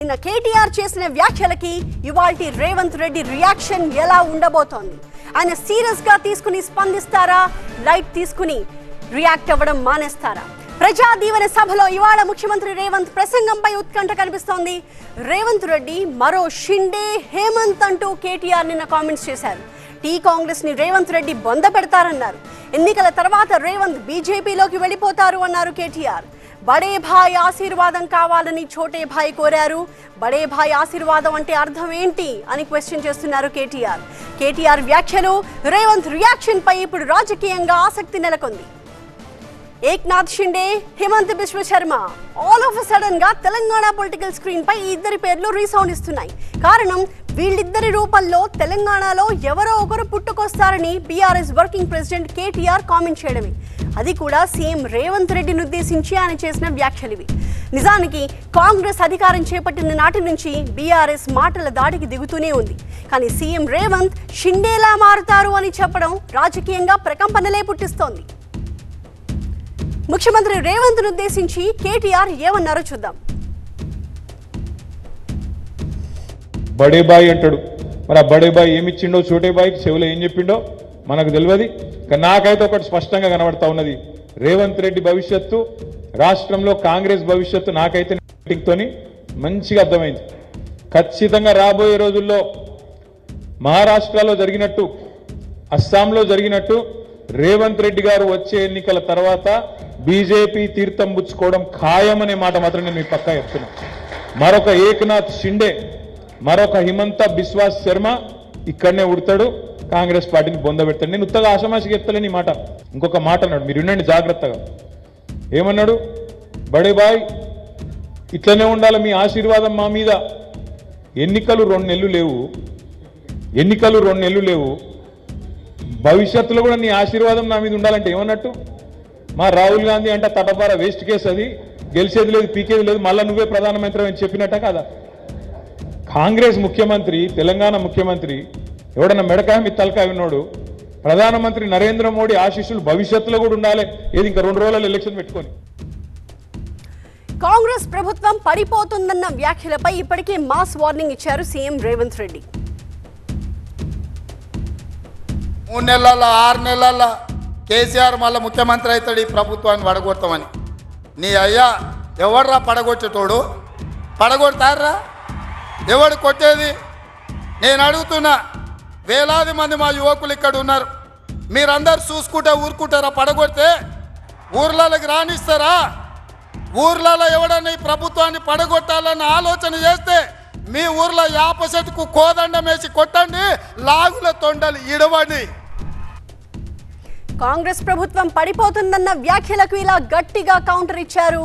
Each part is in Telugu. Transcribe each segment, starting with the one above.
నిన్న కేటీఆర్ చేసిన వ్యాఖ్యలకి ఇవాల్టి రేవంత్ రెడ్డి రియాక్షన్ ఎలా ఉండబోతోంది? ఆయన సీరియస్ గా తీసుకుని స్పందిస్తారా, లైట్ తీసుకుని రియాక్ట్ అవ్వడం మానేస్తారా? ప్రజా దీవెన సభలో ఇవాళ ముఖ్యమంత్రి రేవంత్ ప్రసంగంపై ఉత్కంఠ కనిపిస్తోంది. రేవంత్ రెడ్డి మరో షిండే, హేమంత్ అంటూ కేటీఆర్ నిన్న కామెంట్స్ చేశారు. టీ కాంగ్రెస్ ని రేవంత్ రెడ్డి బొంద పెడతారన్నారు. ఎన్నికల తర్వాత రేవంత్ బీజేపీలోకి వెళ్ళిపోతారు అన్నారు కేటీఆర్. బడే భాయ్ ఆశీర్వాదం కావాలని ఛోటే భాయ్ కోరారు. బడే భాయ్ ఆశీర్వాదం అంటే అర్థం ఏంటి అని క్వశ్చన్ చేస్తున్నారు కేటీఆర్. కేటీఆర్ వ్యాఖ్యలు, రేవంత్ రియాక్షన్ పై ఇప్పుడు రాజకీయంగా ఆసక్తి నెలకొంది. Eknath Shinde, Himanta Biswa Sharma all of sudden గా తెలంగాణ పొలిటికల్ స్క్రీన్ పై ఈ ఇద్దరి పేర్లు రీసౌండ్ ఇస్తున్నాయి. కారణం, వీళ్ళిద్దరి రూపంలో తెలంగాణలో ఎవరో ఒకరు పుట్టుకొస్తారని BRS working president KTR comment చేయడమే. అది కూడా సీఎం రేవంత్ రెడ్డిని ఉద్దేశించి ఆయన చేసిన వ్యాఖ్యలివి. నిజానికి కాంగ్రెస్ అధికారం చేపట్టిన నాటి నుంచి బీఆర్ఎస్ మాటల దాడికి దిగుతూనే ఉంది. కానీ సీఎం రేవంత్ షిండేలా మారుతారు అని చెప్పడం రాజకీయంగా ప్రకంపనలే పుట్టిస్తోంది. ముఖ్యమంత్రి రేవంత్ ను ఉద్దేశించి కేటీఆర్ ఏమన్నారో చూద్దాం. బడే బాయ్ అంటాడు. మరి ఆ బడే బాయ్ ఏమిచ్చిండో చోటే బాయ్కి చెవులో ఏం చెప్పిండో మనకు తెలియదు. కానీ నాకైతే ఒకటి స్పష్టంగా కనబడతా ఉన్నది. రేవంత్ రెడ్డి భవిష్యత్తు, రాష్ట్రంలో కాంగ్రెస్ భవిష్యత్తు నాకైతే మీటింగ్తోని మంచిగా అర్థమైంది. ఖచ్చితంగా రాబోయే రోజుల్లో మహారాష్ట్రలో జరిగినట్టు, అస్సాంలో జరిగినట్టు రేవంత్ రెడ్డి గారు వచ్చే ఎన్నికల తర్వాత బీజేపీ తీర్థం పుచ్చుకోవడం ఖాయమనే మాట మాత్రం నేను మీ పక్కా చెప్తున్నా. మరొక ఏక్నాథ్ షిండే, మరొక హిమంత బిశ్వ శర్మ ఇక్కడనే ఉడతాడు, కాంగ్రెస్ పార్టీని బొంద పెడతాడు. నేను ఉత్తగా ఆషమాషికి చెప్తలేని మాట. ఇంకొక మాట అన్నాడు, మీరు వినండి జాగ్రత్తగా. ఏమన్నాడు? బడే బాయ్ ఇట్లనే ఉండాలి, మీ ఆశీర్వాదం మా మీద. ఎన్నికలు 2 నెలలు లేవు, ఎన్నికలు 2 నెలలు లేవు, భవిష్యత్తులో కూడా నీ ఆశీర్వాదం నా మీద ఉండాలంటే ఏమన్నట్టు? మా రాహుల్ గాంధీ అంటే తటపార వేస్ట్ కేసు, అది గెలిచేది లేదు, పీకేది లేదు, మళ్ళీ నువ్వే ప్రధానమంత్రి అని చెప్పినట్ట కదా. కాంగ్రెస్ ముఖ్యమంత్రి, తెలంగాణ ముఖ్యమంత్రి ఎవడన్నా మెడకాయ మీ తలకాయ ఉన్నాడు. ప్రధానమంత్రి నరేంద్ర మోడీ ఆశీస్సులు భవిష్యత్తులో కూడా ఉండాలి. ఏది ఇంకా 2 రోజులలో ఎలక్షన్ పెట్టుకొని. కాంగ్రెస్ ప్రభుత్వం పడిపోతుందన్న వ్యాఖ్యలపై ఇప్పటికే మాస్ వార్నింగ్ ఇచ్చారు సీఎం రేవంత్ రెడ్డి. 3 నెలల్లో 6 నెలల్లో కేసీఆర్ మళ్ళీ ముఖ్యమంత్రి అవుతాడు, ఈ ప్రభుత్వాన్ని పడగొడతామని. నీ అయ్యా ఎవడరా పడగొచ్చేటోడు? పడగొడతారా? ఎవడు కొట్టేది? నేను అడుగుతున్నా. వేలాది మంది మా యువకులు ఇక్కడ ఉన్నారు. మీరందరూ చూసుకుంటే ఊరుకుంటారా? పడగొడితే ఊర్లలోకి రానిస్తారా? ఊర్లలో ఎవడన్నా ఈ ప్రభుత్వాన్ని పడగొట్టాలన్న ఆలోచన చేస్తే మీ ఊర్లో యాప చెట్టుకు కోదండం వేసి కొట్టండి, లాగుల తొండలు ఇడవండి. కాంగ్రెస్ ప్రభుత్వం పడిపోతుందన్న వ్యాఖ్యలకు ఇలా గట్టిగా కౌంటర్ ఇచ్చారు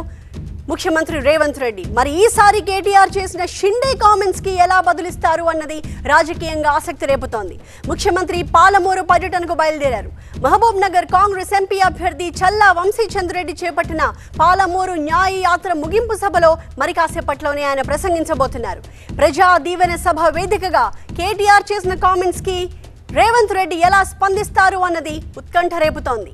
ముఖ్యమంత్రి రేవంత్ రెడ్డి. మరి ఈసారి కేటీఆర్ చేసిన షిండే కామెంట్స్ కి ఎలా బదులిస్తారు అన్నది రాజకీయంగా ఆసక్తి రేపుతోంది. ముఖ్యమంత్రి పాలమూరు పర్యటనకు బయలుదేరారు. మహబూబ్ నగర్ కాంగ్రెస్ ఎంపీ అభ్యర్థి చల్లా వంశీచంద్రెడ్డి చేపట్టిన పాలమూరు న్యాయ యాత్ర ముగింపు సభలో మరి కాసేపట్లోనే ఆయన ప్రసంగించబోతున్నారు. ప్రజా దీవెన సభ వేదికగా కేటీఆర్ చేసిన కామెంట్స్ కి రేవంత్ రెడ్డి ఎలా స్పందిస్తారు అన్నది ఉత్కంఠ రేపుతోంది.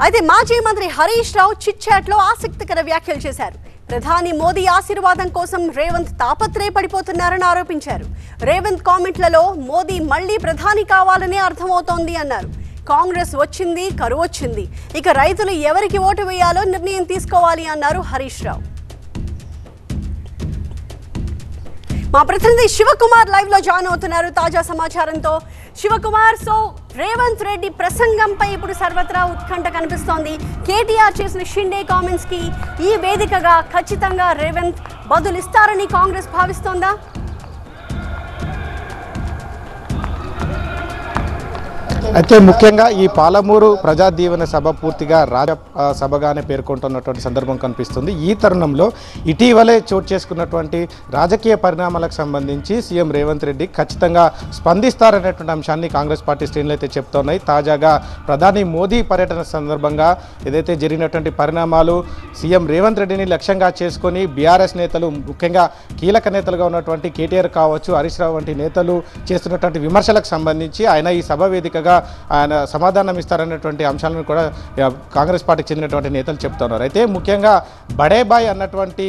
అయితే మాజీ మంత్రి హరీష్ రావు చిట్ చాట్ లో ఆసక్తికర వ్యాఖ్యలు చేశారు. ప్రధాని మోదీ ఆశీర్వాదం కోసం రేవంత్ తాపత్రయపడిపోతున్నారని ఆరోపించారు. రేవంత్ కామెంట్లలో మోదీ మళ్లీ ప్రధాని కావాలనే అర్థమవుతోంది అన్నారు. కాంగ్రెస్ వచ్చింది, కరువు వచ్చింది, ఇక రైతులు ఎవరికి ఓటు వేయాలో నిర్ణయం తీసుకోవాలి అన్నారు హరీష్ రావు. మా ప్రతినిధి శివకుమార్ లైవ్ లో జాయిన్ అవుతున్నారు తాజా సమాచారంతో. శివకుమార్, సో రేవంత్ రెడ్డి ప్రసంగంపై ఇప్పుడు సర్వత్రా ఉత్కంఠ కనిపిస్తోంది. కేటీఆర్ చేసిన షిండే కామెంట్స్ కి ఈ వేదికగా ఖచ్చితంగా రేవంత్ బదులిస్తారని కాంగ్రెస్ భావిస్తోందా? అయితే ముఖ్యంగా ఈ పాలమూరు ప్రజా దీవెన సభ పూర్తిగా రాజ సభగానే పేర్కొంటున్నటువంటి సందర్భం కనిపిస్తుంది. ఈ తరుణంలో ఇటీవలే చోటు చేసుకున్నటువంటి రాజకీయ పరిణామాలకు సంబంధించి సీఎం రేవంత్ రెడ్డి ఖచ్చితంగా స్పందిస్తారనేటువంటి అంశాన్ని కాంగ్రెస్ పార్టీ శ్రేణులు అయితే చెప్తున్నాయి. తాజాగా ప్రధాని మోదీ పర్యటన సందర్భంగా ఏదైతే జరిగినటువంటి పరిణామాలు, సీఎం రేవంత్ రెడ్డిని లక్ష్యంగా చేసుకొని బీఆర్ఎస్ నేతలు, ముఖ్యంగా కీలక నేతలుగా ఉన్నటువంటి కేటీఆర్ కావచ్చు, హరీష్ రావు వంటి నేతలు చేస్తున్నటువంటి విమర్శలకు సంబంధించి ఆయన ఈ సభ వేదికగా ఆయన సమాధానం ఇస్తారన్నటువంటి అంశాలను కూడా కాంగ్రెస్ పార్టీకి చెందినటువంటి నేతలు చెప్తున్నారు. అయితే ముఖ్యంగా బడేబాయ్ అన్నటువంటి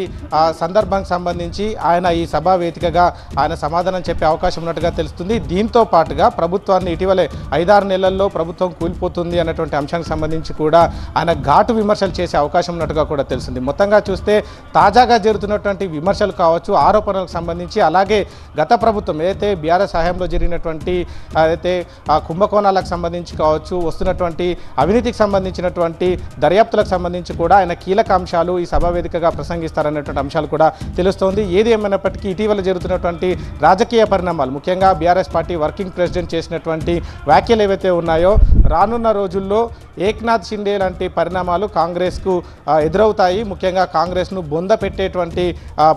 సందర్భానికి సంబంధించి ఆయన ఈ సభా వేదికగా ఆయన సమాధానం చెప్పే అవకాశం ఉన్నట్టుగా తెలుస్తుంది. దీంతో పాటుగా ప్రభుత్వాన్ని ఇటీవలే 5-6 నెలల్లో ప్రభుత్వం కూలిపోతుంది అన్నటువంటి అంశానికి సంబంధించి కూడా ఆయన ఘాటు విమర్శలు చేసే అవకాశం ఉన్నట్టుగా కూడా తెలుస్తుంది. మొత్తంగా చూస్తే తాజాగా జరుగుతున్నటువంటి విమర్శలు కావచ్చు, ఆరోపణలకు సంబంధించి, అలాగే గత ప్రభుత్వం ఏదైతే బీఆర్ఎస్ హయాంలో జరిగినటువంటి అయితే కుంభకోణాలకు సంబంధించి కావచ్చు, వస్తున్నటువంటి అవినీతికి సంబంధించినటువంటి దర్యాప్తులకు సంబంధించి కూడా ఆయన కీలక అంశాలు ఈ సభా వేదికగా ప్రసంగిస్తారనేటువంటి అంశాలు కూడా తెలుస్తోంది. ఏది ఏమైనప్పటికీ ఇటీవల జరుగుతున్నటువంటి రాజకీయ పరిణామాలు, ముఖ్యంగా బీఆర్ఎస్ పార్టీ వర్కింగ్ ప్రెసిడెంట్ చేసినటువంటి వ్యాఖ్యలు ఏవైతే ఉన్నాయో రానున్న రోజుల్లో ఏక్నాథ్ షిండే లాంటి పరిణామాలు కాంగ్రెస్కు ఎదురవుతాయి. ముఖ్యంగా కాంగ్రెస్ను బొంద పెట్టేటువంటి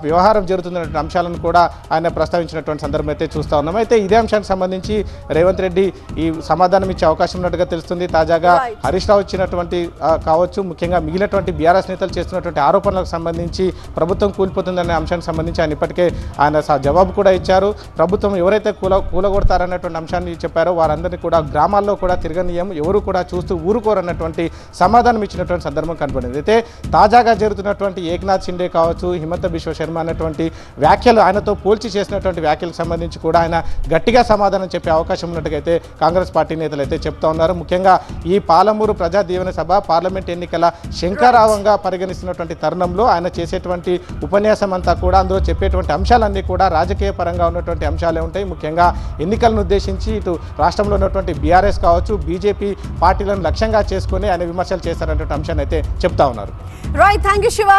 వ్యవహారం జరుగుతున్నటువంటి అంశాలను కూడా ఆయన ప్రస్తావించినటువంటి సందర్భం అయితే చూస్తూ ఉన్నాం. అయితే ఇదే అంశానికి సంబంధించి రేవంత్ రెడ్డి ఈ సమాధానం ఇచ్చే అవకాశం ఉన్నట్టుగా తెలుస్తుంది. తాజాగా హరీష్ రావు ఇచ్చినటువంటి కావచ్చు, ముఖ్యంగా మిగిలినటువంటి బీఆర్ఎస్ నేతలు చేస్తున్నటువంటి ఆరోపణలకు సంబంధించి ప్రభుత్వం కూలిపోతుందనే అంశానికి సంబంధించి ఆయన ఇప్పటికే ఆయన జవాబు కూడా ఇచ్చారు. ప్రభుత్వం ఎవరైతే కూలగొడతారన్నటువంటి అంశాన్ని చెప్పారో వారందరినీ కూడా గ్రామాల్లో కూడా తిరగనీయం, ఎవరు కూడా చూస్తూ ఊరుకోరన్నటువంటి సమాధానం ఇచ్చినటువంటి సందర్భం కనపడింది. అయితే తాజాగా జరుగుతున్నటువంటి ఏక్నాథ్ షిండే కావచ్చు, హిమంత బిశ్వ శర్మ అన్నటువంటి వ్యాఖ్యలు, ఆయనతో పోల్చి చేసినటువంటి వ్యాఖ్యలకు సంబంధించి కూడా ఆయన గట్టిగా సమాధానం చెప్పే అవకాశం ఉన్నట్టుగా అయితే కాంగ్రెస్ పార్టీ నేతలు అయితే చెప్తా ఉన్నారు. ముఖ్యంగా ఈ పాలమూరు ప్రజా దీవెన సభ పార్లమెంట్ ఎన్నికల శంఖారావంగా పరిగణిస్తున్నటువంటి తరుణంలో ఆయన చేసేటువంటి ఉపన్యాసం అంతా కూడా, అందులో చెప్పేటువంటి అంశాలన్నీ కూడా రాజకీయ పరంగా ఉన్నటువంటి అంశాలే ఉంటాయి. ముఖ్యంగా ఎన్నికలను ఉద్దేశించి ఇటు రాష్ట్రంలో ఉన్నటువంటి బీఆర్ఎస్ కావచ్చు, బీజేపీ పార్టీలను లక్ష్యంగా చేసుకుని ఆయన విమర్శలు చేశారన్నటువంటి అంశాన్ని అయితే చెప్తా ఉన్నారు. Right, thank you Shiva.